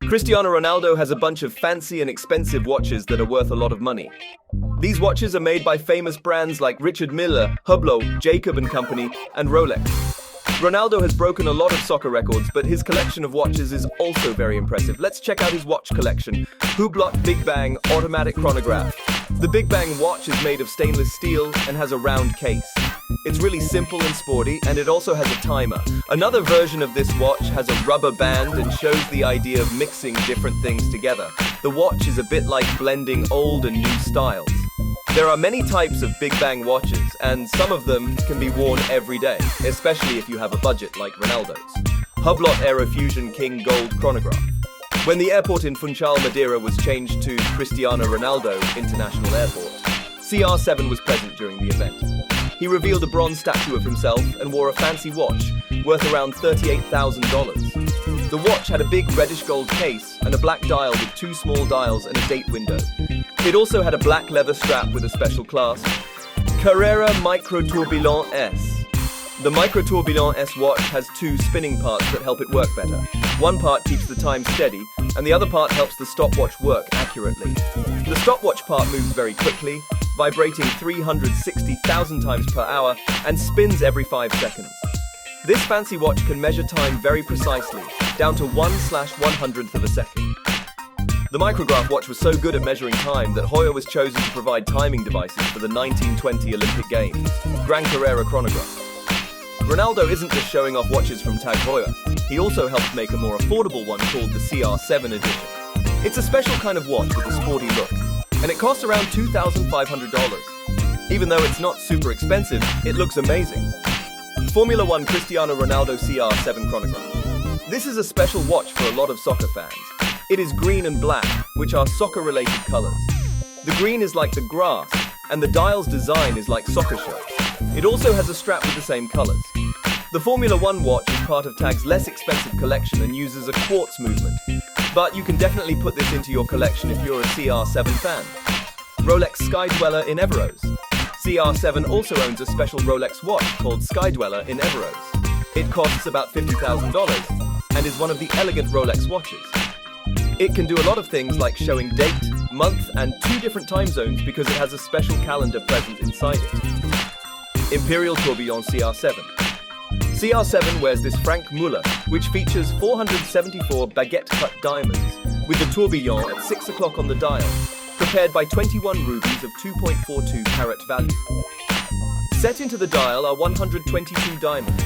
Cristiano Ronaldo has a bunch of fancy and expensive watches that are worth a lot of money. These watches are made by famous brands like Richard Mille, Hublot, Jacob & Company, and Rolex. Ronaldo has broken a lot of soccer records, but his collection of watches is also very impressive. Let's check out his watch collection. Hublot Big Bang Automatic Chronograph. The Big Bang watch is made of stainless steel and has a round case. It's really simple and sporty, and it also has a timer. Another version of this watch has a rubber band and shows the idea of mixing different things together. The watch is a bit like blending old and new styles. There are many types of Big Bang watches, and some of them can be worn every day, especially if you have a budget like Ronaldo's. Hublot Aerofusion King Gold Chronograph. When the airport in Funchal, Madeira was changed to Cristiano Ronaldo International Airport, CR7 was present during the event. He revealed a bronze statue of himself and wore a fancy watch worth around $38,000. The watch had a big reddish gold case and a black dial with two small dials and a date window. It also had a black leather strap with a special clasp. Carrera Micro Tourbillon S. The Micro Tourbillon S watch has two spinning parts that help it work better. One part keeps the time steady, and the other part helps the stopwatch work accurately. The stopwatch part moves very quickly, vibrating 360,000 times per hour, and spins every 5 seconds. This fancy watch can measure time very precisely, down to 1/100th of a second. The micrograph watch was so good at measuring time that Hoya was chosen to provide timing devices for the 1920 Olympic Games. Gran Carrera Chronograph. Ronaldo isn't just showing off watches from Tag Heuer. He also helped make a more affordable one called the CR7 edition. It's a special kind of watch with a sporty look, and it costs around $2,500. Even though it's not super expensive, it looks amazing. Formula 1 Cristiano Ronaldo CR7 Chronograph. This is a special watch for a lot of soccer fans. It is green and black, which are soccer-related colors. The green is like the grass, and the dial's design is like soccer shirts. It also has a strap with the same colors. The Formula 1 watch is part of Tag's less expensive collection and uses a quartz movement, but you can definitely put this into your collection if you're a CR7 fan. Rolex Skydweller in Everose. CR7 also owns a special Rolex watch called Skydweller in Everose. It costs about $50,000 and is one of the elegant Rolex watches. It can do a lot of things like showing date, month, and 2 different time zones because it has a special calendar present inside it. Imperial Tourbillon CR7. CR7 wears this Frank Muller, which features 474 baguette-cut diamonds, with the tourbillon at 6 o'clock on the dial, prepared by 21 rubies of 2.42 carat value. Set into the dial are 122 diamonds.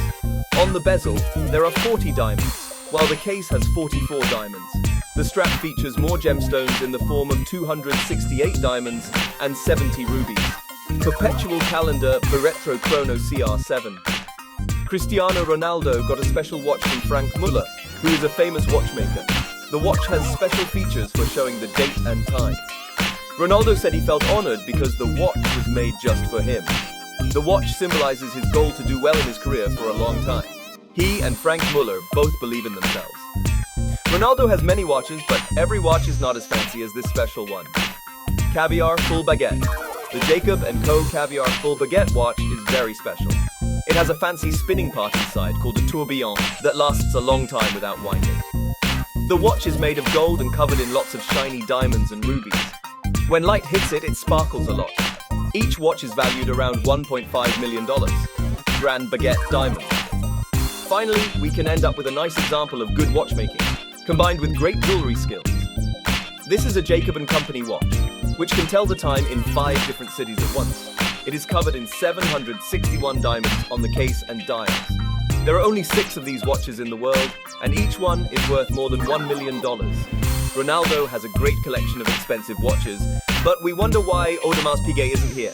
On the bezel, there are 40 diamonds, while the case has 44 diamonds. The strap features more gemstones in the form of 268 diamonds and 70 rubies. Perpetual calendar Barretro Chrono CR7. Cristiano Ronaldo got a special watch from Frank Muller, who is a famous watchmaker. The watch has special features for showing the date and time. Ronaldo said he felt honored because the watch was made just for him. The watch symbolizes his goal to do well in his career for a long time. He and Frank Muller both believe in themselves. Ronaldo has many watches, but every watch is not as fancy as this special one. Caviar Full Baguette. The Jacob & Co. Caviar Full Baguette watch is very special. It has a fancy spinning part inside called a tourbillon that lasts a long time without winding. The watch is made of gold and covered in lots of shiny diamonds and rubies. When light hits it, it sparkles a lot. Each watch is valued around $1.5 million. Grand Baguette Diamond. Finally, we can end up with a nice example of good watchmaking, combined with great jewelry skills. This is a Jacob & Company watch, which can tell the time in 5 different cities at once. It is covered in 761 diamonds on the case and dials. There are only 6 of these watches in the world, and each one is worth more than $1 million. Ronaldo has a great collection of expensive watches, but we wonder why Audemars Piguet isn't here.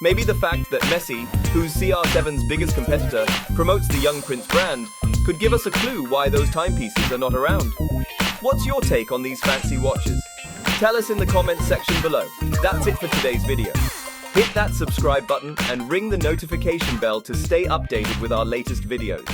Maybe the fact that Messi, who's CR7's biggest competitor, promotes the Young Prince brand, could give us a clue why those timepieces are not around. What's your take on these fancy watches? Tell us in the comments section below. That's it for today's video. Hit that subscribe button and ring the notification bell to stay updated with our latest videos.